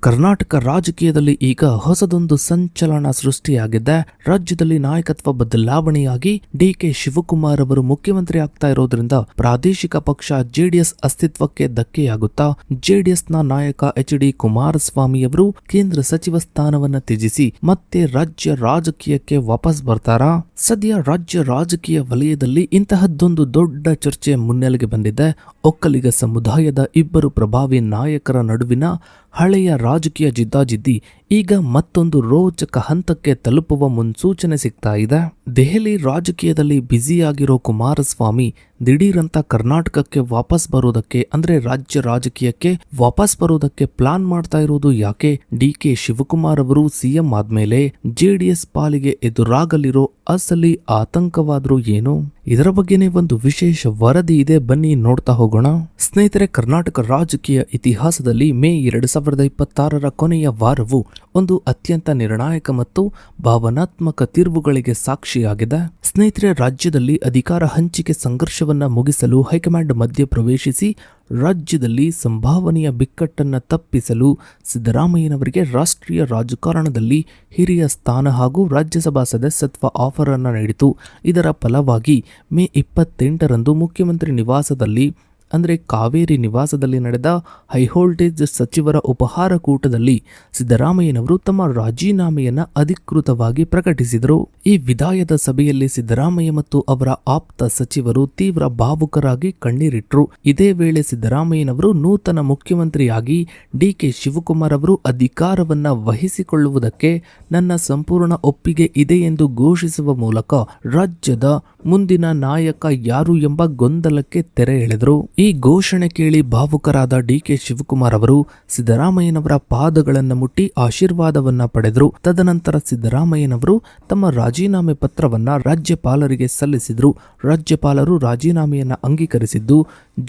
ಕರ್ನಾಟಕ ರಾಜಕೀಯದಲ್ಲಿ ಈಗ ಹೊಸದೊಂದು ಸಂಚಲನ ಸೃಷ್ಟಿಯಾಗಿದೆ. ರಾಜ್ಯದಲ್ಲಿ ನಾಯಕತ್ವ ಬದಲಾವಣೆಯಾಗಿ ಡಿಕೆ ಶಿವಕುಮಾರ್ ಅವರು ಮುಖ್ಯಮಂತ್ರಿ ಆಗ್ತಾ ಇರೋದ್ರಿಂದ ಪ್ರಾದೇಶಿಕ ಪಕ್ಷ ಜೆಡಿಎಸ್ ಅಸ್ತಿತ್ವಕ್ಕೆ ಧಕ್ಕೆಯಾಗುತ್ತಾ ಜೆಡಿಎಸ್ನ ನಾಯಕ ಎಚ್.ಡಿ. ಕುಮಾರಸ್ವಾಮಿ ಅವರು ಕೇಂದ್ರ ಸಚಿವ ಸ್ಥಾನವನ್ನ ತ್ಯಜಿಸಿ ಮತ್ತೆ ರಾಜ್ಯ ರಾಜಕೀಯಕ್ಕೆ ವಾಪಸ್ ಬರ್ತಾರಾ? ಸದ್ಯ ರಾಜ್ಯ ರಾಜಕೀಯ ವಲಯದಲ್ಲಿ ಇಂತಹದ್ದೊಂದು ದೊಡ್ಡ ಚರ್ಚೆ ಮುನ್ನೆಲೆಗೆ ಬಂದಿದೆ. ಒಕ್ಕಲಿಗ ಸಮುದಾಯದ ಇಬ್ಬರು ಪ್ರಭಾವಿ ನಾಯಕರ ನಡುವಿನ ಹಳೆಯ ರಾಜಕೀಯ ಜಿದ್ದಾಜಿದ್ದಿ ಈಗ ಮತ್ತೊಂದು ರೋಚಕ ಹಂತಕ್ಕೆ ತಲುಪುವ ಮುನ್ಸೂಚನೆ ಸಿಗ್ತಾ ಇದೆ. ದೆಹಲಿ ರಾಜಕೀಯದಲ್ಲಿ ಬ್ಯುಸಿಯಾಗಿರೋ ಕುಮಾರಸ್ವಾಮಿ ದಿಢೀರಂತ ಕರ್ನಾಟಕಕ್ಕೆ ವಾಪಸ್ ಬರೋದಕ್ಕೆ ಅಂದ್ರೆ ರಾಜ್ಯ ರಾಜಕೀಯಕ್ಕೆ ವಾಪಸ್ ಬರೋದಕ್ಕೆ ಪ್ಲಾನ್ ಮಾಡ್ತಾ ಇರೋದು ಯಾಕೆ? ಡಿಕೆ ಶಿವಕುಮಾರ್ ಅವರು ಸಿಎಂ ಆದ್ಮೇಲೆ ಜೆಡಿಎಸ್ ಪಾಲಿಗೆ ಎದುರಾಗಲಿರೋ ಅಸಲಿ ಆತಂಕವಾದ್ರೂ ಏನು? ಇದರ ಬಗ್ಗೆನೇ ಒಂದು ವಿಶೇಷ ವರದಿ ಇದೆ, ಬನ್ನಿ ನೋಡ್ತಾ ಹೋಗೋಣ. ಸ್ನೇಹಿತರೆ, ಕರ್ನಾಟಕ ರಾಜಕೀಯ ಇತಿಹಾಸದಲ್ಲಿ ಮೇ 2026ರ ಕೊನೆಯ ವಾರವು ಒಂದು ಅತ್ಯಂತ ನಿರ್ಣಾಯಕ ಮತ್ತು ಭಾವನಾತ್ಮಕ ತಿರುವುಗಳಿಗೆ ಸಾಕ್ಷಿಯಾಗಿದೆ. ಸ್ನೇಹಿತರೆ, ರಾಜ್ಯದಲ್ಲಿ ಅಧಿಕಾರ ಹಂಚಿಕೆ ಸಂಘರ್ಷವನ್ನ ಮುಗಿಸಲು ಹೈಕಮಾಂಡ್ ಮಧ್ಯ ಪ್ರವೇಶಿಸಿ ರಾಜ್ಯದಲ್ಲಿ ಸಂಭಾವನೆಯ ಬಿಕ್ಕಟ್ಟನ್ನು ತಪ್ಪಿಸಲು ಸಿದ್ದರಾಮಯ್ಯನವರಿಗೆ ರಾಷ್ಟ್ರೀಯ ರಾಜಕಾರಣದಲ್ಲಿ ಹಿರಿಯ ಸ್ಥಾನ ಹಾಗೂ ರಾಜ್ಯಸಭಾ ಸದಸ್ಯತ್ವ ಆಫರ್ ಅನ್ನು ನೀಡಿತು. ಇದರ ಫಲವಾಗಿ ಮೇ 28ರಂದು ಮುಖ್ಯಮಂತ್ರಿ ನಿವಾಸದಲ್ಲಿ ಅಂದರೆ ಕಾವೇರಿ ನಿವಾಸದಲ್ಲಿ ನಡೆದ ಹೈವೋಲ್ಟೇಜ್ ಸಚಿವರ ಉಪಹಾರ ಕೂಟದಲ್ಲಿ ಸಿದ್ದರಾಮಯ್ಯನವರು ತಮ್ಮ ರಾಜೀನಾಮೆಯನ್ನ ಅಧಿಕೃತವಾಗಿ ಪ್ರಕಟಿಸಿದರು. ಈ ವಿದಾಯದ ಸಭೆಯಲ್ಲಿ ಸಿದ್ದರಾಮಯ್ಯ ಮತ್ತು ಅವರ ಆಪ್ತ ಸಚಿವರು ತೀವ್ರ ಭಾವುಕರಾಗಿ ಕಣ್ಣೀರಿಟ್ರು. ಇದೇ ವೇಳೆ ಸಿದ್ದರಾಮಯ್ಯನವರು ನೂತನ ಮುಖ್ಯಮಂತ್ರಿಯಾಗಿ ಡಿಕೆ ಶಿವಕುಮಾರ್ ಅವರು ಅಧಿಕಾರವನ್ನ ವಹಿಸಿಕೊಳ್ಳುವುದಕ್ಕೆ ನನ್ನ ಸಂಪೂರ್ಣ ಒಪ್ಪಿಗೆ ಇದೆ ಎಂದು ಘೋಷಿಸುವ ಮೂಲಕ ರಾಜ್ಯದ ಮುಂದಿನ ನಾಯಕ ಯಾರು ಎಂಬ ಗೊಂದಲಕ್ಕೆ ತೆರೆ ಎಳೆದರು. ಈ ಘೋಷಣೆ ಕೇಳಿ ಭಾವುಕರಾದ ಡಿಕೆ ಶಿವಕುಮಾರ್ ಅವರು ಸಿದ್ದರಾಮಯ್ಯನವರ ಪಾದಗಳನ್ನು ಮುಟ್ಟಿ ಆಶೀರ್ವಾದವನ್ನ ಪಡೆದರು. ತದನಂತರ ಸಿದ್ದರಾಮಯ್ಯನವರು ತಮ್ಮ ರಾಜೀನಾಮೆ ಪತ್ರವನ್ನ ರಾಜ್ಯಪಾಲರಿಗೆ ಸಲ್ಲಿಸಿದರು. ರಾಜ್ಯಪಾಲರು ರಾಜೀನಾಮೆಯನ್ನ ಅಂಗೀಕರಿಸಿದ್ದು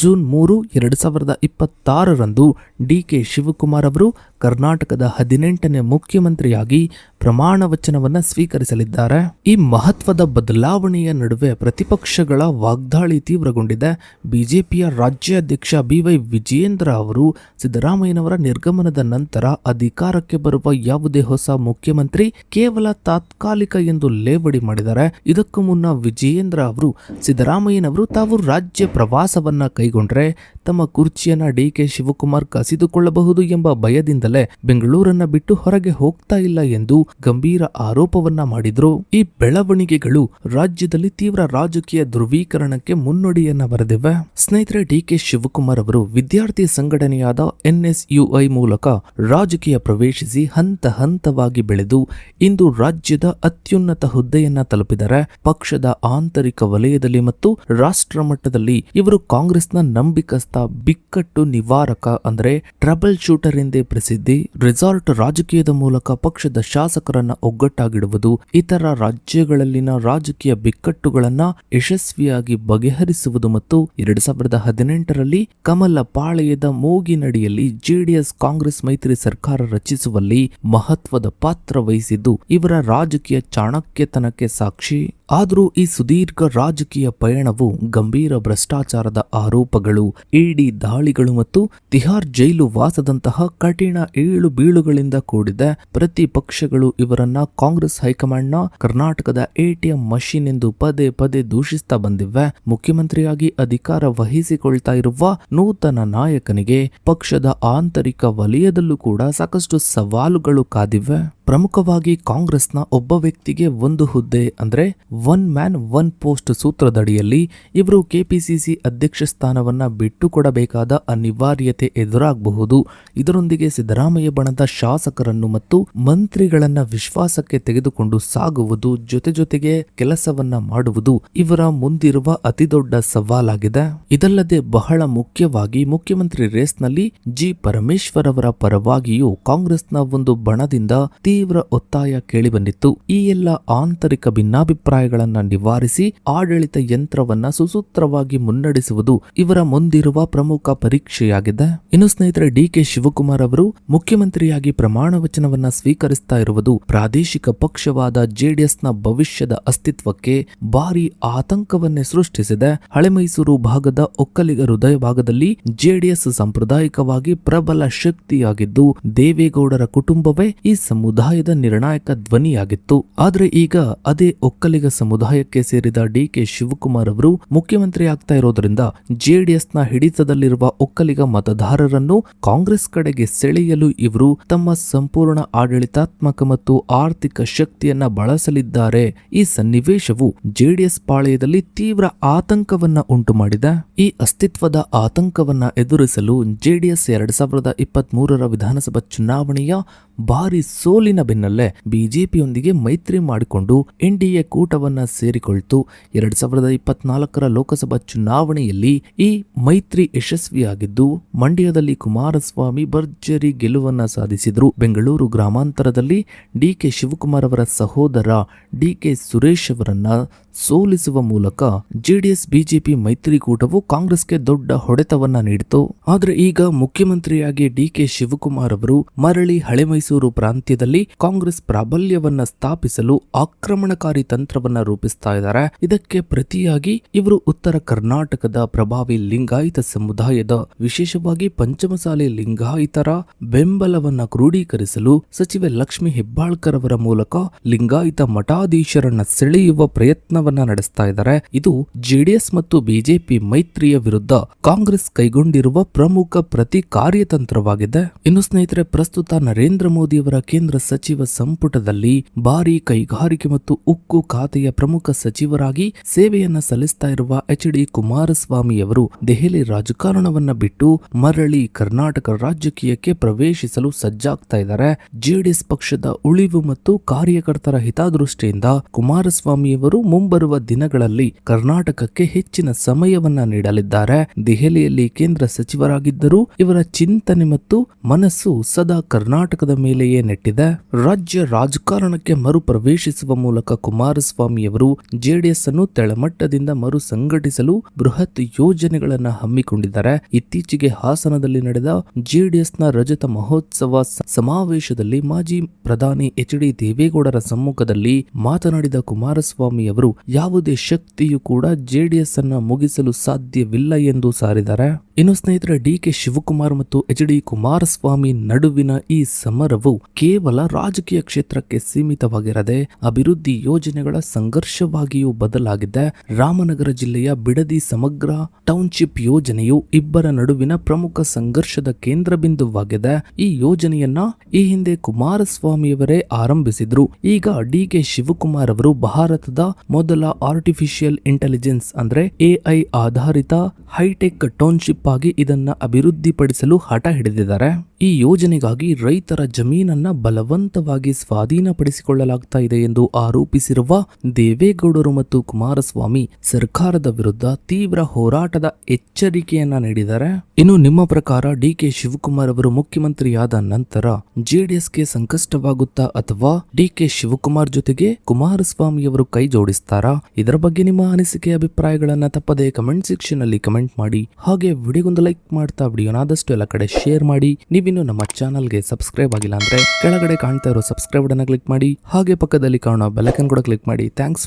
ಜೂನ್ 3, 2026ರಂದು ಡಿಕೆ ಶಿವಕುಮಾರ್ ಅವರು ಕರ್ನಾಟಕದ 18ನೇ ಮುಖ್ಯಮಂತ್ರಿಯಾಗಿ ಪ್ರಮಾಣ ವಚನವನ್ನ ಸ್ವೀಕರಿಸಲಿದ್ದಾರೆ. ಈ ಮಹತ್ವದ ಬದಲಾವಣೆಯ ನಡುವೆ ಪ್ರತಿಪಕ್ಷಗಳ ವಾಗ್ದಾಳಿ ತೀವ್ರಗೊಂಡಿದೆ. ಬಿಜೆಪಿಯ ರಾಜ್ಯಾಧ್ಯಕ್ಷ ಬಿ.ವೈ. ವಿಜಯೇಂದ್ರ ಅವರು ಸಿದ್ದರಾಮಯ್ಯನವರ ನಿರ್ಗಮನದ ನಂತರ ಅಧಿಕಾರಕ್ಕೆ ಬರುವ ಯಾವುದೇ ಹೊಸ ಮುಖ್ಯಮಂತ್ರಿ ಕೇವಲ ತಾತ್ಕಾಲಿಕ ಎಂದು ಲೇವಡಿ ಮಾಡಿದ್ದಾರೆ. ಇದಕ್ಕೂ ಮುನ್ನ ವಿಜಯೇಂದ್ರ ಅವರು ಸಿದ್ದರಾಮಯ್ಯನವರು ತಾವು ರಾಜ್ಯ ಪ್ರವಾಸವನ್ನ ಕೈಗೊಂಡ್ರೆ ತಮ್ಮ ಕುರ್ಚಿಯನ್ನ ಡಿಕೆ ಶಿವಕುಮಾರ್ ಕಸಿದುಕೊಳ್ಳಬಹುದು ಎಂಬ ಭಯದಿಂದಲೇ ಬೆಂಗಳೂರನ್ನ ಬಿಟ್ಟು ಹೊರಗೆ ಹೋಗ್ತಾ ಇಲ್ಲ ಎಂದು ಗಂಭೀರ ಆರೋಪವನ್ನ ಮಾಡಿದ್ರು. ಈ ಬೆಳವಣಿಗೆಗಳು ರಾಜ್ಯದಲ್ಲಿ ತೀವ್ರ ರಾಜಕೀಯ ಧ್ರುವೀಕರಣಕ್ಕೆ ಮುನ್ನುಡಿಯನ್ನ ಬರೆದಿವೆ. ಸ್ನೇಹಿತರೆ, ಡಿಕೆ ಶಿವಕುಮಾರ್ ಅವರು ವಿದ್ಯಾರ್ಥಿ ಸಂಘಟನೆಯಾದ NSUI ಮೂಲಕ ರಾಜಕೀಯ ಪ್ರವೇಶಿಸಿ ಹಂತ ಹಂತವಾಗಿ ಬೆಳೆದು ಇಂದು ರಾಜ್ಯದ ಅತ್ಯುನ್ನತ ಹುದ್ದೆಯನ್ನ ತಲುಪಿದ್ದಾರೆ. ಪಕ್ಷದ ಆಂತರಿಕ ವಲಯದಲ್ಲಿ ಮತ್ತು ರಾಷ್ಟ್ರ ಮಟ್ಟದಲ್ಲಿ ಇವರು ಕಾಂಗ್ರೆಸ್ನ ನಂಬಿಕಸ್ಥ ಬಿಕ್ಕಟ್ಟು ನಿವಾರಕ ಅಂದ್ರೆ ಟ್ರಬಲ್ ಶೂಟರ್ ಎಂದೇ ಪ್ರಸಿದ್ಧಿ. ರೆಸಾರ್ಟ್ ರಾಜಕೀಯದ ಮೂಲಕ ಪಕ್ಷದ ಶಾಸಕರನ್ನ ಒಗ್ಗಟ್ಟಾಗಿಡುವುದು, ಇತರ ರಾಜ್ಯಗಳಲ್ಲಿನ ರಾಜಕೀಯ ಬಿಕ್ಕಟ್ಟುಗಳನ್ನ ಯಶಸ್ವಿಯಾಗಿ ಬಗೆಹರಿಸುವುದು ಮತ್ತು 2018ರಲ್ಲಿ ಕಮಲ ಪಾಳೆಯದ ಮೂಗಿನಡಿಯಲ್ಲಿ ಜೆಡಿಎಸ್ ಕಾಂಗ್ರೆಸ್ ಮೈತ್ರಿ ಸರ್ಕಾರ ರಚಿಸುವಲ್ಲಿ ಮಹತ್ವದ ಪಾತ್ರ ವಹಿಸಿದ್ದು ಇವರ ರಾಜಕೀಯ ಚಾಣಕ್ಯತನಕ್ಕೆ ಸಾಕ್ಷಿ. ಆದರೂ ಈ ಸುದೀರ್ಘ ರಾಜಕೀಯ ಪಯಣವು ಗಂಭೀರ ಭ್ರಷ್ಟಾಚಾರದ ಆರೋಪಗಳು, ಇಡಿ ದಾಳಿಗಳು ಮತ್ತು ತಿಹಾರ್ ಜೈಲು ವಾಸದಂತಹ ಕಠಿಣ ಏಳು ಬೀಳುಗಳಿಂದ ಕೂಡಿದೆ. ಪ್ರತಿಪಕ್ಷಗಳು ಇವರನ್ನ ಕಾಂಗ್ರೆಸ್ ಹೈಕಮಾಂಡ್ನ ಕರ್ನಾಟಕದ ATM ಮಷೀನ್ ಎಂದು ಪದೇ ಪದೇ ದೂಷಿಸ್ತಾ ಬಂದಿವೆ. ಮುಖ್ಯಮಂತ್ರಿಯಾಗಿ ಅಧಿಕಾರ ವಹಿಸಿಕೊಳ್ತಾ ಇರುವ ನೂತನ ನಾಯಕನಿಗೆ ಪಕ್ಷದ ಆಂತರಿಕ ವಲಯದಲ್ಲೂ ಕೂಡ ಸಾಕಷ್ಟು ಸವಾಲುಗಳು ಕಾದಿವೆ. ಪ್ರಮುಖವಾಗಿ ಕಾಂಗ್ರೆಸ್ನ ಒಬ್ಬ ವ್ಯಕ್ತಿಗೆ ಒಂದು ಹುದ್ದೆ ಅಂದ್ರೆ ಒನ್ ಮ್ಯಾನ್ ಒನ್ ಪೋಸ್ಟ್ ಸೂತ್ರದಡಿಯಲ್ಲಿ ಇವರು ಕೆಪಿಸಿಸಿ ಅಧ್ಯಕ್ಷ ಸ್ಥಾನವನ್ನ ಬಿಟ್ಟುಕೊಡಬೇಕಾದ ಅನಿವಾರ್ಯತೆ ಎದುರಾಗಬಹುದು. ಇದರೊಂದಿಗೆ ಸಿದ್ದರಾಮಯ್ಯ ಬಣದ ಶಾಸಕರನ್ನು ಮತ್ತು ಮಂತ್ರಿಗಳನ್ನ ವಿಶ್ವಾಸಕ್ಕೆ ತೆಗೆದುಕೊಂಡು ಸಾಗುವುದು, ಜೊತೆಗೆ ಕೆಲಸವನ್ನ ಮಾಡುವುದು ಇವರ ಮುಂದಿರುವ ಅತಿದೊಡ್ಡ ಸವಾಲಾಗಿದೆ. ಇದಲ್ಲದೆ ಬಹಳ ಮುಖ್ಯವಾಗಿ ಮುಖ್ಯಮಂತ್ರಿ ರೇಸ್ನಲ್ಲಿ ಜಿ. ಪರಮೇಶ್ವರ್ ಅವರ ಪರವಾಗಿಯೂ ಕಾಂಗ್ರೆಸ್ನ ಒಂದು ಬಣದಿಂದ ತೀವ್ರ ಒತ್ತಾಯ ಕೇಳಿಬಂದಿತ್ತು. ಈ ಎಲ್ಲ ಆಂತರಿಕ ಭಿನ್ನಾಭಿಪ್ರಾಯಗಳನ್ನ ನಿವಾರಿಸಿ ಆಡಳಿತ ಯಂತ್ರವನ್ನ ಸುಸೂತ್ರವಾಗಿ ಮುನ್ನಡೆಸುವುದು ಇವರ ಮುಂದಿರುವ ಪ್ರಮುಖ ಪರೀಕ್ಷೆಯಾಗಿದೆ. ಇನ್ನು ಸ್ನೇಹಿತರೆ, ಡಿ.ಕೆ. ಶಿವಕುಮಾರ್ ಅವರು ಮುಖ್ಯಮಂತ್ರಿಯಾಗಿ ಪ್ರಮಾಣ ವಚನವನ್ನ ಸ್ವೀಕರಿಸ್ತಾ ಇರುವುದು ಪ್ರಾದೇಶಿಕ ಪಕ್ಷವಾದ ಜೆಡಿಎಸ್ನ ಭವಿಷ್ಯದ ಅಸ್ತಿತ್ವಕ್ಕೆ ಭಾರಿ ಆತಂಕವನ್ನೇ ಸೃಷ್ಟಿಸಿದೆ. ಹಳೆ ಮೈಸೂರು ಭಾಗದ ಒಕ್ಕಲಿಗ ಹೃದಯ ಭಾಗದಲ್ಲಿ ಜೆಡಿಎಸ್ ಸಾಂಪ್ರದಾಯಿಕವಾಗಿ ಪ್ರಬಲ ಶಕ್ತಿಯಾಗಿದ್ದು, ದೇವೇಗೌಡರ ಕುಟುಂಬವೇ ಈ ಸಮುದಾಯದ ನಿರ್ಣಾಯಕ ಧ್ವನಿಯಾಗಿತ್ತು. ಆದ್ರೆ ಈಗ ಅದೇ ಒಕ್ಕಲಿಗ ಸಮುದಾಯಕ್ಕೆ ಸೇರಿದ ಡಿ.ಕೆ. ಶಿವಕುಮಾರ್ ಅವರು ಮುಖ್ಯಮಂತ್ರಿ ಆಗ್ತಾ ಇರೋದ್ರಿಂದ ಜೆಡಿಎಸ್ನ ಹಿಡಿತದಲ್ಲಿರುವ ಒಕ್ಕಲಿಗ ಮತದಾರರನ್ನು ಕಾಂಗ್ರೆಸ್ ಕಡೆಗೆ ಸೆಳೆಯಲು ಇವರು ತಮ್ಮ ಸಂಪೂರ್ಣ ಆಡಳಿತಾತ್ಮಕ ಮತ್ತು ಆರ್ಥಿಕ ಶಕ್ತಿಯನ್ನ ಬಳಸಲಿದ್ದಾರೆ. ಈ ಸನ್ನಿವೇಶವು ಜೆಡಿಎಸ್ ಪಾಳೆಯದಲ್ಲಿ ತೀವ್ರ ಆತಂಕವನ್ನ ಉಂಟು ಮಾಡಿದೆ. ಈ ಅಸ್ತಿತ್ವದ ಆತಂಕವನ್ನ ಎದುರಿಸಲು ಜೆಡಿಎಸ್ 2023ರ ವಿಧಾನಸಭಾ ಚುನಾವಣೆಯ ಭಾರಿ ಸೋಲಿನ ಬೆನ್ನಲ್ಲೇ ಬಿಜೆಪಿಯೊಂದಿಗೆ ಮೈತ್ರಿ ಮಾಡಿಕೊಂಡು ಎನ್ಡಿಎ ಕೂಟವನ್ನ ಸೇರಿಕೊಳ್ತು. 2024ರ ಲೋಕಸಭಾ ಚುನಾವಣೆಯಲ್ಲಿ ಈ ಮೈತ್ರಿ ಯಶಸ್ವಿಯಾಗಿದ್ದು, ಮಂಡ್ಯದಲ್ಲಿ ಕುಮಾರಸ್ವಾಮಿ ಭರ್ಜರಿ ಗೆಲುವನ್ನ ಸಾಧಿಸಿದ್ರು. ಬೆಂಗಳೂರು ಗ್ರಾಮಾಂತರದಲ್ಲಿ ಡಿ.ಕೆ. ಶಿವಕುಮಾರ್ ಅವರ ಸಹೋದರ ಡಿ.ಕೆ. ಸುರೇಶ್ ಅವರನ್ನ ಸೋಲಿಸುವ ಮೂಲಕ ಜೆಡಿಎಸ್ ಬಿಜೆಪಿ ಮೈತ್ರಿಕೂಟವು ಕಾಂಗ್ರೆಸ್ಗೆ ದೊಡ್ಡ ಹೊಡೆತವನ್ನ ನೀಡಿತು. ಆದ್ರೆ ಈಗ ಮುಖ್ಯಮಂತ್ರಿಯಾಗಿ ಡಿ.ಕೆ. ಶಿವಕುಮಾರ್ ಅವರು ಮರಳಿ ಹಳೆ ಮೈಸೂರು ಪ್ರಾಂತ್ಯದಲ್ಲಿ ಕಾಂಗ್ರೆಸ್ ಪ್ರಾಬಲ್ಯವನ್ನ ಸ್ಥಾಪಿಸಲು ಆಕ್ರಮಣಕಾರಿ ತಂತ್ರವನ್ನ ರೂಪಿಸ್ತಾ ಇದ್ದಾರೆ. ಇದಕ್ಕೆ ಪ್ರತಿಯಾಗಿ ಇವರು ಉತ್ತರ ಕರ್ನಾಟಕದ ಪ್ರಭಾವಿ ಲಿಂಗಾಯತ ಸಮುದಾಯದ, ವಿಶೇಷವಾಗಿ ಪಂಚಮಸಾಲಿ ಲಿಂಗಾಯತರ ಬೆಂಬಲವನ್ನ ಕ್ರೋಢೀಕರಿಸಲು ಸಚಿವೆ ಲಕ್ಷ್ಮಿ ಹೆಬ್ಬಾಳ್ಕರ್ ಅವರ ಮೂಲಕ ಲಿಂಗಾಯತ ಮಠಾಧೀಶರನ್ನ ಸೆಳೆಯುವ ಪ್ರಯತ್ನವನ್ನ ನಡೆಸ್ತಾ ಇದ್ದಾರೆ. ಇದು ಜೆಡಿಎಸ್ ಮತ್ತು ಬಿಜೆಪಿ ಮೈತ್ರಿಯ ವಿರುದ್ಧ ಕಾಂಗ್ರೆಸ್ ಕೈಗೊಂಡಿರುವ ಪ್ರಮುಖ ಪ್ರತಿ ಕಾರ್ಯತಂತ್ರವಾಗಿದೆ. ಇನ್ನು ಸ್ನೇಹಿತರೆ, ಪ್ರಸ್ತುತ ನರೇಂದ್ರ ಮೋದಿಯವರ ಕೇಂದ್ರ ಸಚಿವ ಸಂಪುಟದಲ್ಲಿ ಭಾರಿ ಕೈಗಾರಿಕೆ ಮತ್ತು ಉಕ್ಕು ಖಾತೆಯ ಪ್ರಮುಖ ಸಚಿವರಾಗಿ ಸೇವೆಯನ್ನ ಸಲ್ಲಿಸ್ತಾ ಇರುವ ಎಚ್.ಡಿ. ಕುಮಾರಸ್ವಾಮಿ ಅವರು ದೆಹಲಿ ರಾಜಕಾರಣವನ್ನ ಬಿಟ್ಟು ಮರಳಿ ಕರ್ನಾಟಕ ರಾಜಕೀಯಕ್ಕೆ ಪ್ರವೇಶಿಸಲು ಸಜ್ಜಾಗ್ತಾ ಇದ್ದಾರೆ. ಜೆಡಿಎಸ್ ಪಕ್ಷದ ಉಳಿವು ಮತ್ತು ಕಾರ್ಯಕರ್ತರ ಹಿತದೃಷ್ಟಿಯಿಂದ ಕುಮಾರಸ್ವಾಮಿಯವರು ಮುಂಬರುವ ದಿನಗಳಲ್ಲಿ ಕರ್ನಾಟಕಕ್ಕೆ ಹೆಚ್ಚಿನ ಸಮಯವನ್ನ ನೀಡಲಿದ್ದಾರೆ. ದೆಹಲಿಯಲ್ಲಿ ಕೇಂದ್ರ ಸಚಿವರಾಗಿದ್ದರೂ ಇವರ ಚಿಂತನೆ ಮತ್ತು ಮನಸ್ಸು ಸದಾ ಕರ್ನಾಟಕದ ಮೇಲೆಯೇ ನೆಟ್ಟಿದೆ. ರಾಜ್ಯ ರಾಜಕಾರಣಕ್ಕೆ ಮರು ಪ್ರವೇಶಿಸುವ ಮೂಲಕ ಕುಮಾರಸ್ವಾಮಿಯವರು ಜೆಡಿಎಸ್ ಅನ್ನು ತೆಳಮಟ್ಟದಿಂದ ಮರು ಸಂಘಟಿಸಲು ಬೃಹತ್ ಯೋಜನೆಗಳನ್ನು ಹಮ್ಮಿಕೊಂಡಿದ್ದಾರೆ. ಇತ್ತೀಚೆಗೆ ಹಾಸನದಲ್ಲಿ ನಡೆದ ಜೆಡಿಎಸ್ನ ರಜತ ಮಹೋತ್ಸವ ಸಮಾವೇಶದಲ್ಲಿ ಮಾಜಿ ಪ್ರಧಾನಿ ಎಚ್.ಡಿ. ದೇವೇಗೌಡರ ಸಮ್ಮುಖದಲ್ಲಿ ಮಾತನಾಡಿದ ಕುಮಾರಸ್ವಾಮಿಯವರು ಯಾವುದೇ ಶಕ್ತಿಯು ಕೂಡ ಜೆಡಿಎಸ್ ಅನ್ನ ಮುಗಿಸಲು ಸಾಧ್ಯವಿಲ್ಲ ಎಂದು ಸಾರಿದ್ದಾರೆ. ಇನ್ನು ಸ್ನೇಹಿತರೆ, ಡಿ.ಕೆ. ಶಿವಕುಮಾರ್ ಮತ್ತು ಎಚ್.ಡಿ. ಕುಮಾರಸ್ವಾಮಿ ನಡುವಿನ ಈ ಸಮರವು ಕೇವಲ ರಾಜಕೀಯ ಕ್ಷೇತ್ರಕ್ಕೆ ಸೀಮಿತವಾಗಿರದೆ ಅಭಿವೃದ್ಧಿ ಯೋಜನೆಗಳ ಸಂಘರ್ಷವಾಗಿಯೂ ಬದಲಾಗಿದೆ. ರಾಮನಗರ ಜಿಲ್ಲೆಯ ಬಿಡದಿ ಸಮಗ್ರ ಟೌನ್ಶಿಪ್ ಯೋಜನೆಯು ಇಬ್ಬರ ನಡುವಿನ ಪ್ರಮುಖ ಸಂಘರ್ಷದ ಕೇಂದ್ರ ಬಿಂದುವಾಗಿದೆ. ಈ ಯೋಜನೆಯನ್ನ ಈ ಹಿಂದೆ ಕುಮಾರಸ್ವಾಮಿಯವರೇ ಆರಂಭಿಸಿದ್ರು. ಈಗ ಡಿ.ಕೆ. ಶಿವಕುಮಾರ್ ಅವರು ಭಾರತದ ಮೊದಲ ಆರ್ಟಿಫಿಷಿಯಲ್ ಇಂಟೆಲಿಜೆನ್ಸ್ ಅಂದ್ರೆ ಎಐ ಆಧಾರಿತ ಹೈಟೆಕ್ ಟೌನ್ಶಿಪ್ ಆಗಿ ಇದನ್ನ ಅಭಿವೃದ್ಧಿಪಡಿಸಲು ಹಠ ಹಿಡಿದಿದ್ದಾರೆ. ಈ ಯೋಜನೆಗಾಗಿ ರೈತರ ಜಮೀನನ್ನ ಬಲವಂತವಾಗಿ ಸ್ವಾಧೀನಪಡಿಸಿಕೊಳ್ಳಲಾಗ್ತಾ ಇದೆ ಎಂದು ಆರೋಪಿಸಿರುವ ದೇವೇಗೌಡರು ಮತ್ತು ಕುಮಾರಸ್ವಾಮಿ ಸರ್ಕಾರದ ವಿರುದ್ಧ ತೀವ್ರ ಹೋರಾಟದ ಎಚ್ಚರಿಕೆಯನ್ನ ನೀಡಿದ್ದಾರೆ. ಇನ್ನು ನಿಮ್ಮ ಪ್ರಕಾರ ಡಿ.ಕೆ. ಶಿವಕುಮಾರ್ ಅವರು ಮುಖ್ಯಮಂತ್ರಿಯಾದ ನಂತರ ಜೆಡಿಎಸ್ಗೆ ಸಂಕಷ್ಟವಾಗುತ್ತಾ ಅಥವಾ ಡಿ.ಕೆ. ಶಿವಕುಮಾರ್ ಜೊತೆಗೆ ಕುಮಾರಸ್ವಾಮಿಯವರು ಕೈ ಜೋಡಿಸ್ತಾರಾ? ಇದರ ಬಗ್ಗೆ ನಿಮ್ಮ ಅನಿಸಿಕೆ ಅಭಿಪ್ರಾಯಗಳನ್ನ ತಪ್ಪದೆ ಕಮೆಂಟ್ ಸೆಕ್ಷನ್ ಅಲ್ಲಿ ಕಮೆಂಟ್ ಮಾಡಿ. ಹಾಗೆ ವಿಡಿಯೋಗೊಂದು ಲೈಕ್ ಮಾಡ್ತಾ ವಿಡಿಯೋನಾದಷ್ಟು ಎಲ್ಲ ಕಡೆ ಶೇರ್ ಮಾಡಿ. ನೀವಿನ್ನು ನಮ್ಮ ಚಾನಲ್ಗೆ ಸಬ್ಸ್ಕ್ರೈಬ್ ಆಗಿಲ್ಲ ಅಂದ್ರೆ ಕೆಳಗಡೆ ಕಾಣ್ತಾ ಇರೋ ಸಬ್ಸ್ಕ್ರೈಬ್ ಬಟನ್ ಕ್ಲಿಕ್ ಮಾಡಿ. ಹಾಗೆ ಪಕ್ಕದಲ್ಲಿ ಕಾಣೋ ಬೆಲ್ ಐಕಾನ್ ಕೂಡ ಕ್ಲಿಕ್ ಮಾಡಿ. ಥ್ಯಾಂಕ್ಸ್.